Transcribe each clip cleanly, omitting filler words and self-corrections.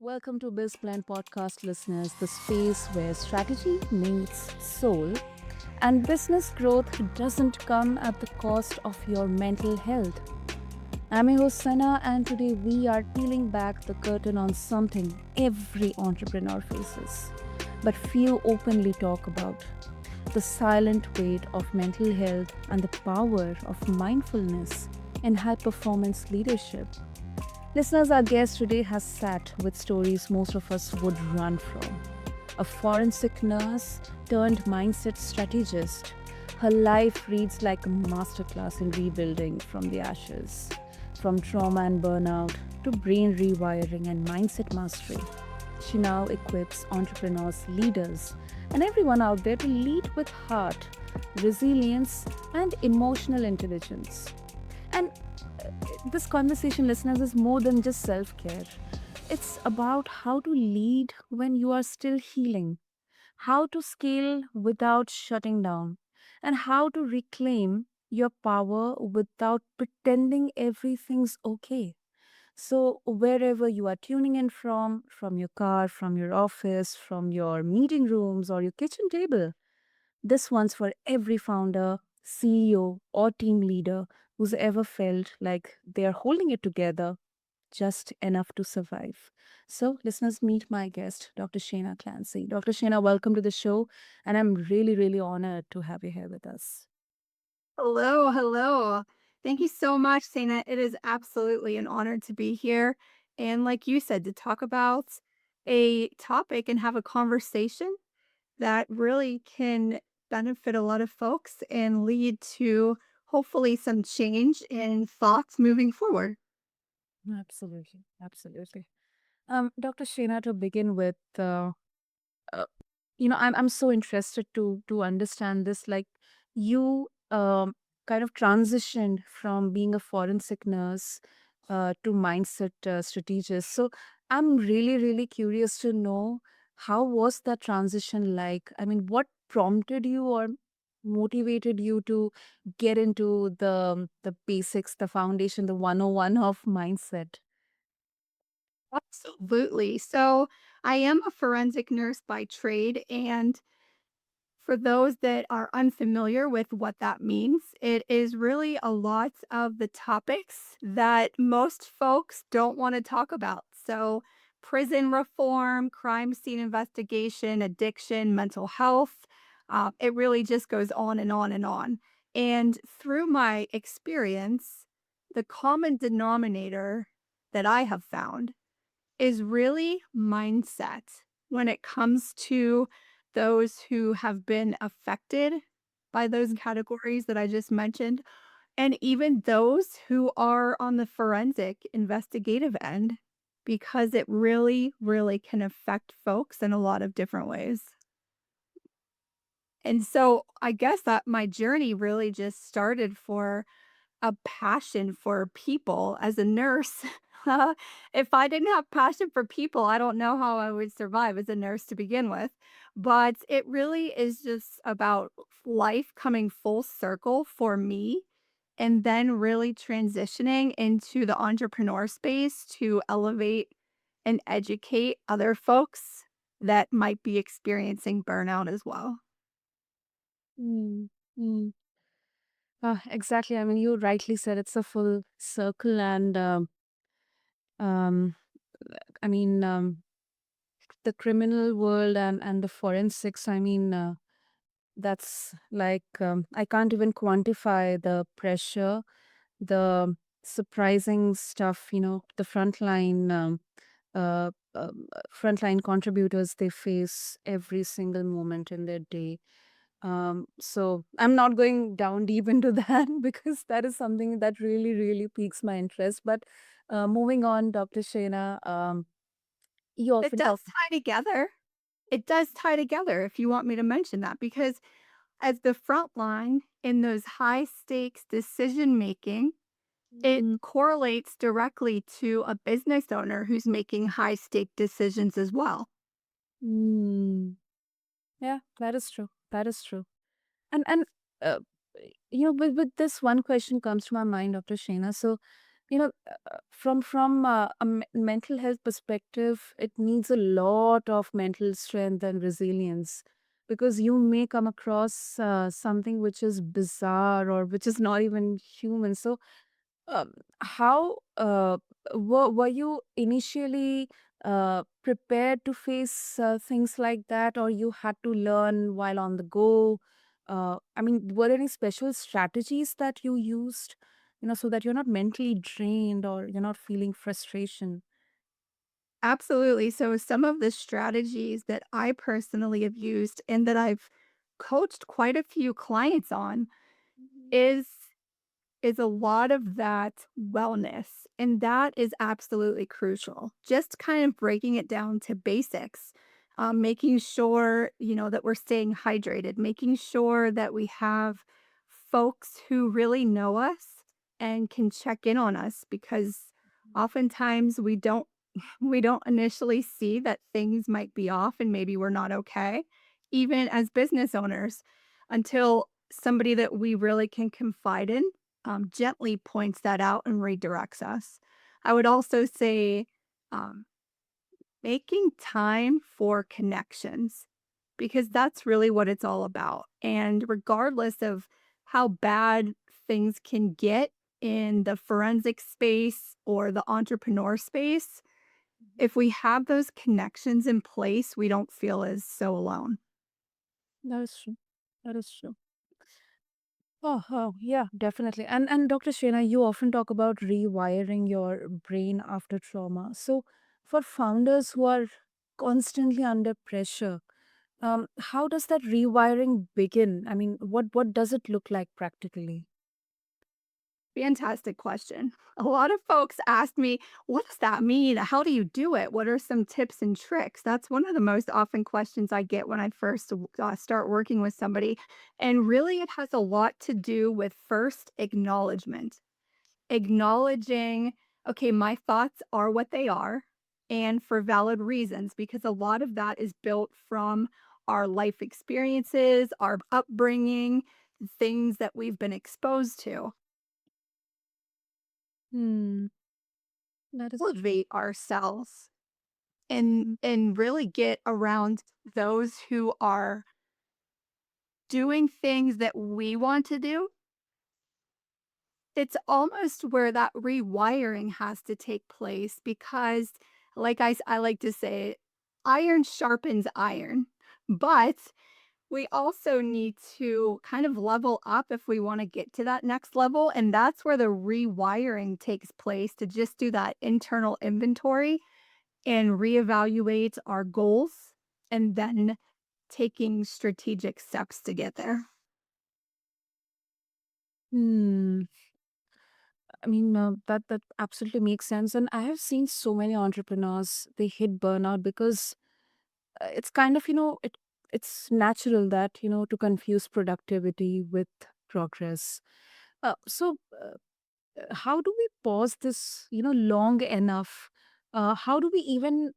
Welcome to BizBlend podcast listeners, the space where strategy meets soul and business growth doesn't come at the cost of your mental health. I'm your host Sana, and today we are peeling back the curtain on something every entrepreneur faces, but few openly talk about: the silent weight of mental health and the power of mindfulness in high performance leadership. Listeners, our guest today has sat with stories most of us would run from. A forensic nurse turned mindset strategist. Her life reads like a masterclass in rebuilding from the ashes. From trauma and burnout to brain rewiring and mindset mastery, she now equips entrepreneurs, leaders, and everyone out there to lead with heart, resilience, and emotional intelligence. And this conversation, listeners, is more than just self care. It's about how to lead when you are still healing, how to scale without shutting down, and how to reclaim your power without pretending everything's okay. So, wherever you are tuning in from your car, from your office, from your meeting rooms, or your kitchen table, this one's for every founder, CEO, or team leader who's ever felt like they're holding it together just enough to survive. So, listeners, meet my guest, Dr. Shanea Clancy. Dr. Shanea, welcome to the show, and I'm really, really honored to have you here with us. Hello, hello. Thank you so much, Sana. It is absolutely an honor to be here. And like you said, to talk about a topic and have a conversation that really can benefit a lot of folks and lead to hopefully some change in thoughts moving forward. Absolutely, absolutely. Dr. Shanea, to begin with, uh, I'm so interested to understand this. Like, you kind of transitioned from being a forensic nurse to mindset strategist. So I'm really, really curious to know, how was that transition like? I mean, what prompted you or motivated you to get into the basics, the foundation, the 101 of mindset? Absolutely. So I am a forensic nurse by trade, and for those that are unfamiliar with what that means, it is really a lot of the topics that most folks don't want to talk about. So, prison reform, crime scene investigation, addiction, mental health. It really just goes on and on and on. And through my experience, the common denominator that I have found is really mindset when it comes to those who have been affected by those categories that I just mentioned, and even those who are on the forensic investigative end, because it really, really can affect folks in a lot of different ways. And so I guess that my journey really just started for a passion for people as a nurse. If I didn't have passion for people, I don't know how I would survive as a nurse to begin with. But it really is just about life coming full circle for me and then really transitioning into the entrepreneur space to elevate and educate other folks that might be experiencing burnout as well. Mm, mm. Exactly. I mean, you rightly said it's a full circle, and um, I mean, the criminal world and the forensics. I mean, that's like, I can't even quantify the pressure, the surprising stuff. The frontline contributors, they face every single moment in their day. So I'm not going down deep into that because that is something that really, really piques my interest. But moving on, Dr. Shana, you It often talk. does tie together. It does tie together if you want me to mention that, because as the front line in those high stakes decision making, it Mm, correlates directly to a business owner who's making high stake decisions as well. mm, yeah, that is true. That is true. And uh, with this one question comes to my mind, Dr. Shana. So, From mental health perspective, it needs a lot of mental strength and resilience, because you may come across something which is bizarre or which is not even human. So how were you initially prepared to face things like that, or you had to learn while on the go? I mean, were there any special strategies that you used, so that you're not mentally drained or you're not feeling frustration? Absolutely. So, some of the strategies that I personally have used and that I've coached quite a few clients on Mhm. is is a lot of that wellness, and that is absolutely crucial. Just kind of breaking it down to basics, making sure, that we're staying hydrated, making sure that we have folks who really know us and can check in on us because oftentimes we don't initially see that things might be off and maybe we're not okay, even as business owners, until somebody that we really can confide in gently points that out and redirects us. I would also say um, making time for connections because that's really what it's all about. And regardless of how bad things can get in the forensic space or the entrepreneur space, if we have those connections in place, we don't feel as so alone. That is true. That is true. Oh, yeah, definitely. And Dr. Shena, you often talk about rewiring your brain after trauma. So, for founders who are constantly under pressure, how does that rewiring begin? I mean, what does it look like practically? Fantastic question. A lot of folks ask me, what does that mean? How do you do it? What are some tips and tricks? That's one of the most often questions I get when I first start working with somebody. And really, it has a lot to do with first acknowledgement, acknowledging, okay, my thoughts are what they are and for valid reasons, because a lot of that is built from our life experiences, our upbringing, things that we've been exposed to. Hmm, that is true. Elevate ourselves and really get around those who are doing things that we want to do. It's almost where that rewiring has to take place because, like I like to say, iron sharpens iron, but we also need to kind of level up if we want to get to that next level. And that's where the rewiring takes place to just do that internal inventory and reevaluate our goals and then taking strategic steps to get there. Hmm. I mean, that absolutely makes sense. And I have seen so many entrepreneurs, they hit burnout because it's kind of, it's natural that, to confuse productivity with progress. How do we pause this, long enough? How do we even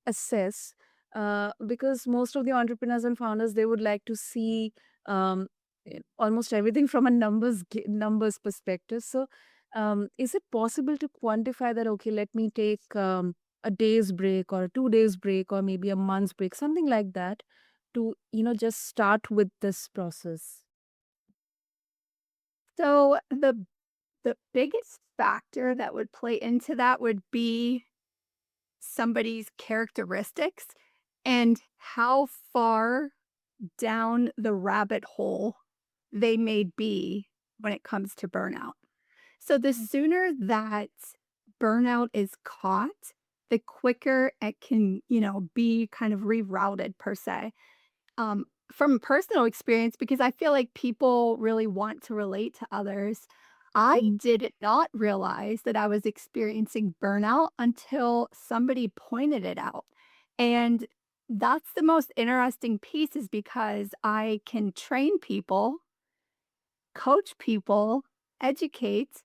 assess, because most of the entrepreneurs and founders, they would like to see um, almost everything from a numbers perspective. So is it possible to quantify that, okay, let me take a day's break or a 2 days break or maybe a month's break, something like that, to just start with this process? So the biggest factor that would play into that would be somebody's characteristics and how far down the rabbit hole they may be when it comes to burnout. So the sooner that burnout is caught, the quicker it can, be kind of rerouted per se. From personal experience, because I feel like people really want to relate to others, I did not realize that I was experiencing burnout until somebody pointed it out. And that's the most interesting piece is because I can train people, coach people, educate,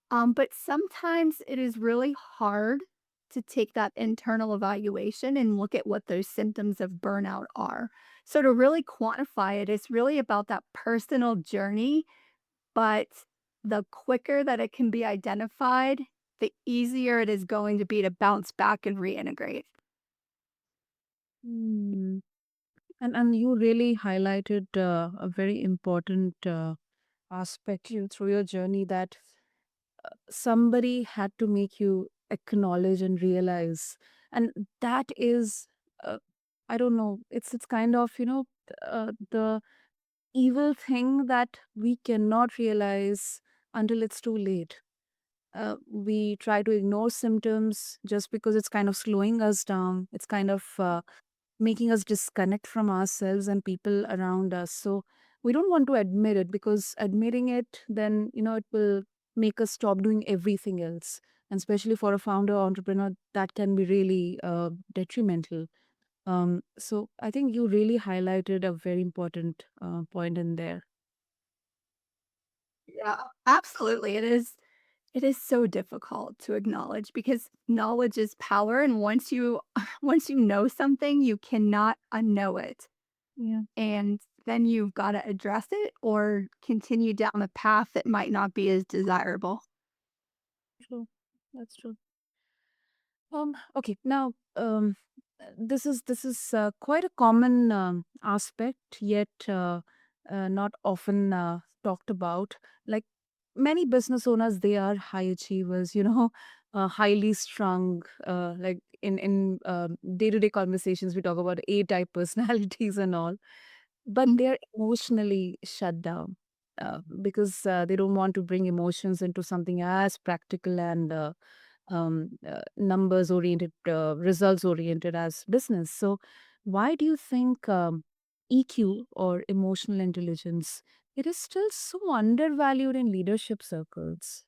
but sometimes it is really hard to take that internal evaluation and look at what those symptoms of burnout are. So, to really quantify it, it's really about that personal journey, but the quicker that it can be identified, the easier it is going to be to bounce back and reintegrate. Mm. And you really highlighted a very important aspect through your journey, that somebody had to make you acknowledge and realize, and that is, uh, I don't know, it's kind of, the evil thing that we cannot realize until it's too late. We try to ignore symptoms just because it's kind of slowing us down. It's kind of making us disconnect from ourselves and people around us. So we don't want to admit it, because admitting it, then, it will make us stop doing everything else. And especially for a founder or entrepreneur, that can be really detrimental. So I think you really highlighted a very important point in there. Yeah, absolutely. It is so difficult to acknowledge because knowledge is power, and once you once you know something, you cannot unknow it. Yeah, And then you've got to address it or continue down a path that might not be as desirable. true. That's true. Okay. Now, this is quite a common aspect, yet not often talked about. Like, many business owners, they are high achievers. Highly strung. Like, in day to day conversations, we talk about A type personalities and all, but Mm. they are emotionally shut down. Because they don't want to bring emotions into something as practical and numbers oriented, results oriented as business. So, why do you think EQ, or emotional intelligence, it is still so undervalued in leadership circles?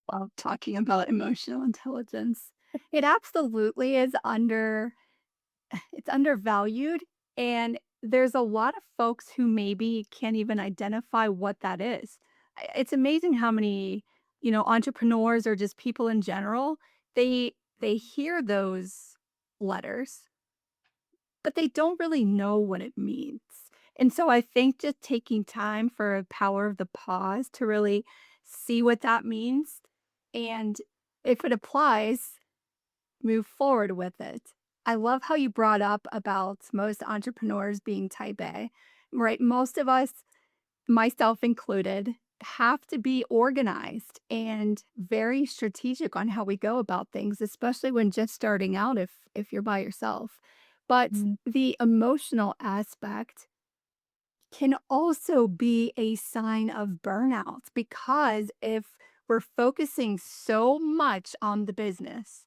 While talking about emotional intelligence, it absolutely is it's undervalued, and there's a lot of folks who maybe can't even identify what that is. It's amazing how many, entrepreneurs or just people in general, they hear those letters, but they don't really know what it means. And so I think just taking time for a power of the pause to really see what that means, and if it applies, move forward with it. I love how you brought up about most entrepreneurs being type A, right? Most of us, myself included, have to be organized and very strategic on how we go about things, especially when just starting out if you're by yourself. But Mm, the emotional aspect can also be a sign of burnout because if we're focusing so much on the business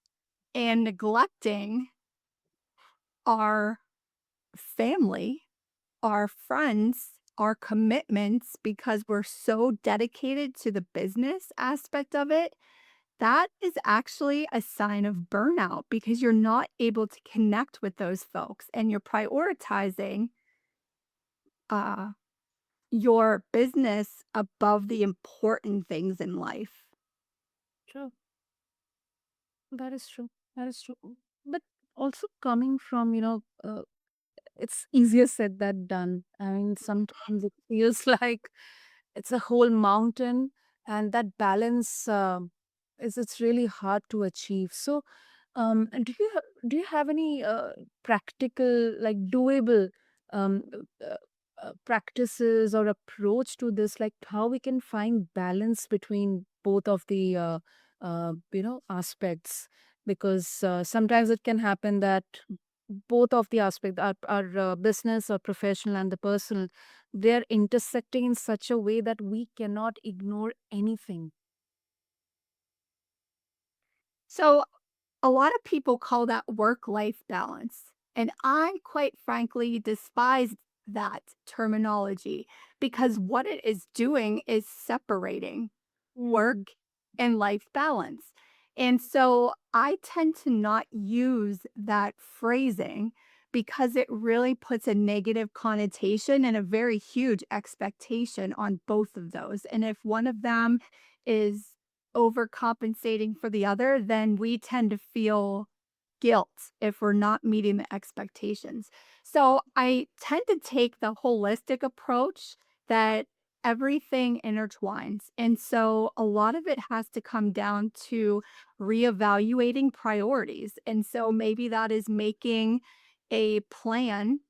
and neglecting our family, our friends, our commitments because we're so dedicated to the business aspect of it, that is actually a sign of burnout because you're not able to connect with those folks and you're prioritizing uh, your business above the important things in life. true. That is true. That is true. But also coming from, it's easier said than done. I mean, sometimes it feels like it's a whole mountain, and that balance is it's really hard to achieve. So, and do you have any practical, like doable, um, practices or approach to this, like how we can find balance between both of the aspects? Because sometimes it can happen that both of the aspect, our business or professional and the personal, they're intersecting in such a way that we cannot ignore anything. So, a lot of people call that work life balance. And I, quite frankly, despise that terminology because what it is doing is separating Mhm. work and life balance. And so I tend to not use that phrasing because it really puts a negative connotation and a very huge expectation on both of those. And if one of them is overcompensating for the other, then we tend to feel guilt if we're not meeting the expectations. So I tend to take the holistic approach that everything intertwines. And so a lot of it has to come down to reevaluating priorities. And so maybe that is making a plan,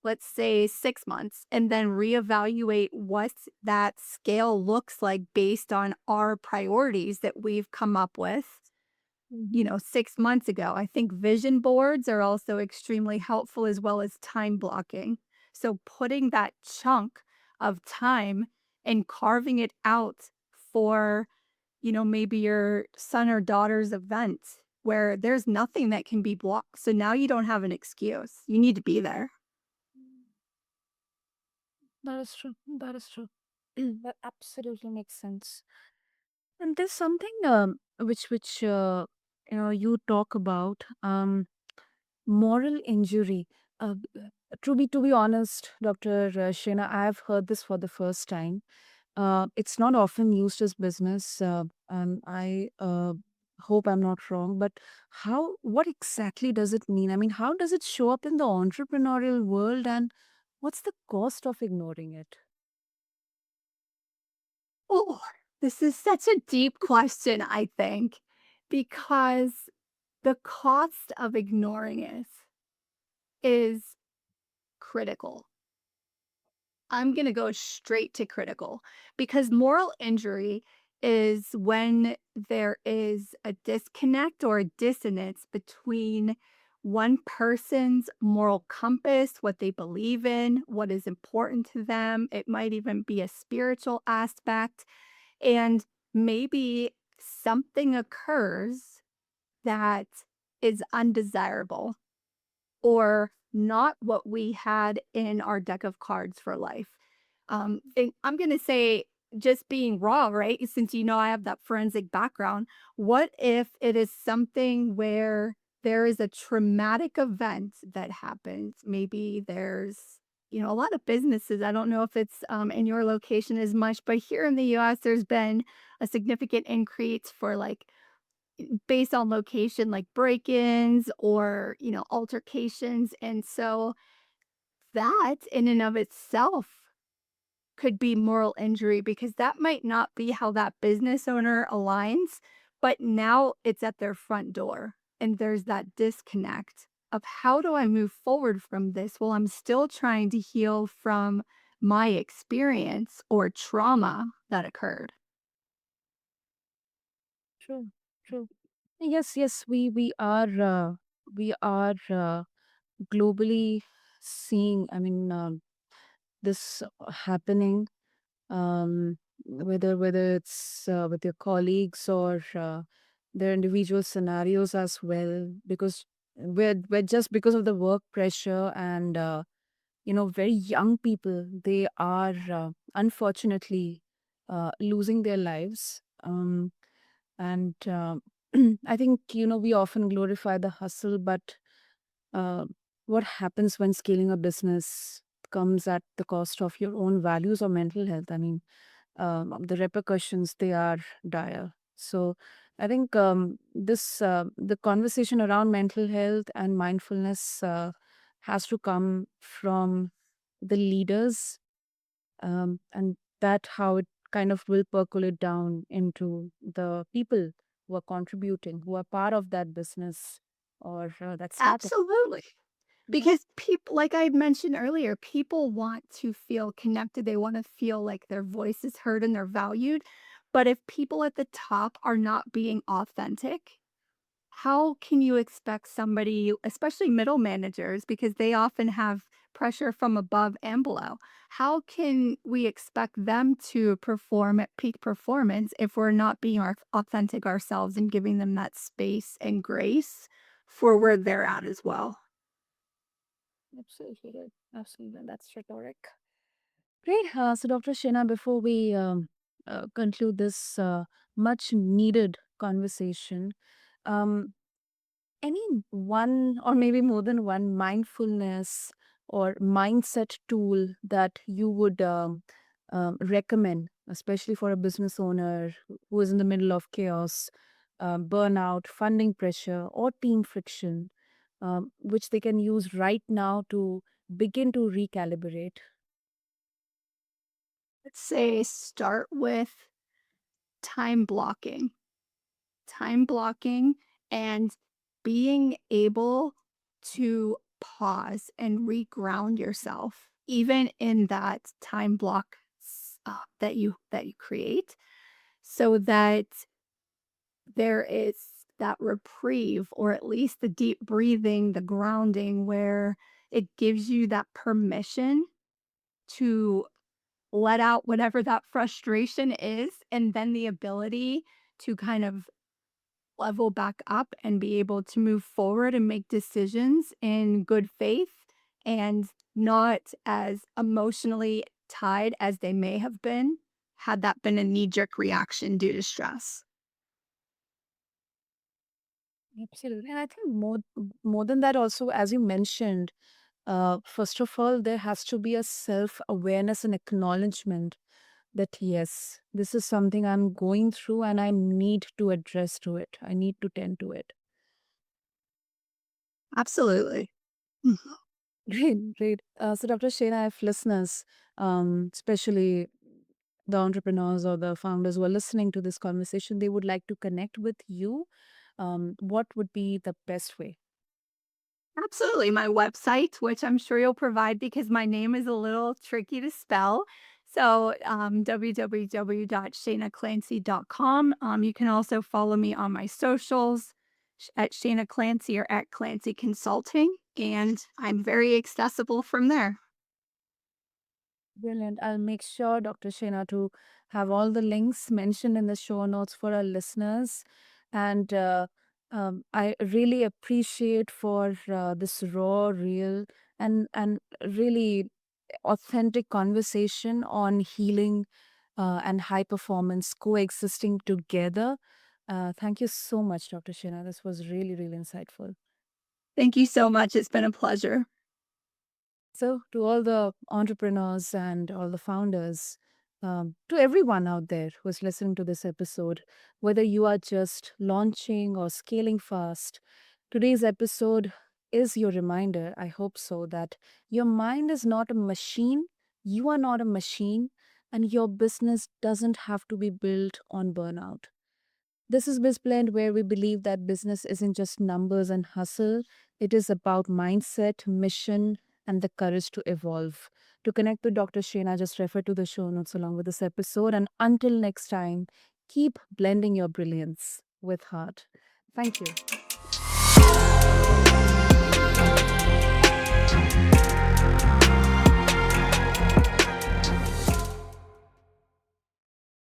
let's say 6 months, and then reevaluate what that scale looks like based on our priorities that we've come up with, 6 months ago. I think vision boards are also extremely helpful as well as time blocking. So putting that chunk of time and carving it out for, maybe your son or daughter's event where there's nothing that can be blocked. So now you don't have an excuse. You need to be there. That is true. That is true. That absolutely makes sense. And there's something which you talk about moral injury. To be honest, Dr. Shena, I've heard this for the first time. It's not often used as business, and I hope I'm not wrong. But what exactly does it mean? I mean, how does it show up in the entrepreneurial world, and what's the cost of ignoring it? Oh, this is such a deep question, I think, because the cost of ignoring it is critical. I'm going to go straight to critical because moral injury is when there is a disconnect or a dissonance between one person's moral compass, what they believe in, what is important to them. It might even be a spiritual aspect. And maybe something occurs that is undesirable or not what we had in our deck of cards for life. And I'm going to say, just being raw, right? Since I have that forensic background, what if it is something where there is a traumatic event that happens? Maybe there's, a lot of businesses. I don't know if it's in your location as much, but here in the US, there's been a significant increase for like based on location, like break-ins or, altercations. And so that in and of itself could be moral injury because that might not be how that business owner aligns, but now it's at their front door. And there's that disconnect of how do I move forward from this? Well, I'm still trying to heal from my experience or trauma that occurred. True, true. Yes, yes, we are globally seeing. I mean, this happening. Whether it's with your colleagues or their individual scenarios as well, because we're just because of the work pressure and very young people, they are unfortunately losing their lives. And I think we often glorify the hustle, but uh, what happens when scaling a business comes at the cost of your own values or mental health? I mean, the repercussions, they are dire. So I think the conversation around mental health and mindfulness has to come from the leaders, and that how it kind of will percolate down into the people who are contributing, who are part of that business or that startup. Absolutely. Because people, like I mentioned earlier, people want to feel connected. They want to feel like their voice is heard and they're valued. But if people at the top are not being authentic, how can you expect somebody, especially middle managers, because they often have pressure from above and below? How can we expect them to perform at peak performance if we're not being our authentic ourselves and giving them that space and grace for where they're at as well? Absolutely right. Absolutely. That's rhetoric. Great. So, Dr. Shena, before we conclude this much needed conversation, um, any one or maybe more than one mindfulness or mindset tool that you would recommend, especially for a business owner who is in the middle of chaos, burnout, funding pressure, or team friction, which they can use right now to begin to recalibrate? let's say start with time blocking. Time blocking and being able to pause and reground yourself even in that time block that you create so that there is that reprieve or at least the deep breathing, the grounding where it gives you that permission to let out whatever that frustration is and then the ability to kind of level back up and be able to move forward and make decisions in good faith and not as emotionally tied as they may have been had that been a knee jerk reaction due to stress. Absolutely. And I think more than that also, as you mentioned, first of all, there has to be a self-awareness and acknowledgement that yes, this is something I'm going through and I need to address to it. I need to tend to it. Absolutely. Mhm. Great, great. So, Dr. Shena, if listeners, especially the entrepreneurs or the founders who are listening to this conversation, they would like to connect with you, what would be the best way? Absolutely. My website, which I'm sure you'll provide because my name is a little tricky to spell. So, www.shanaclancy.com. You can also follow me on my socials at Shana Clancy or at Clancy Consulting. And I'm very accessible from there. Brilliant. I'll make sure, Dr. Shena, to have all the links mentioned in the show notes for our listeners. And I really appreciate for this raw, real, and really authentic conversation on healing and high performance coexisting together. Thank you so much, Dr. Shena. This was really, really insightful. Thank you so much. It's been a pleasure. So, to all the entrepreneurs and all the founders, to everyone out there who is listening to this episode, whether you are just launching or scaling fast, today's episode is your reminder, I hope so, that your mind is not a machine, you are not a machine, and your business doesn't have to be built on burnout. This is BizBlend, where we believe that business isn't just numbers and hustle. It is about mindset, mission, and the courage to evolve. To connect with Dr. Shena, just refer to the show notes along with this episode. And until next time, keep blending your brilliance with heart. Thank you.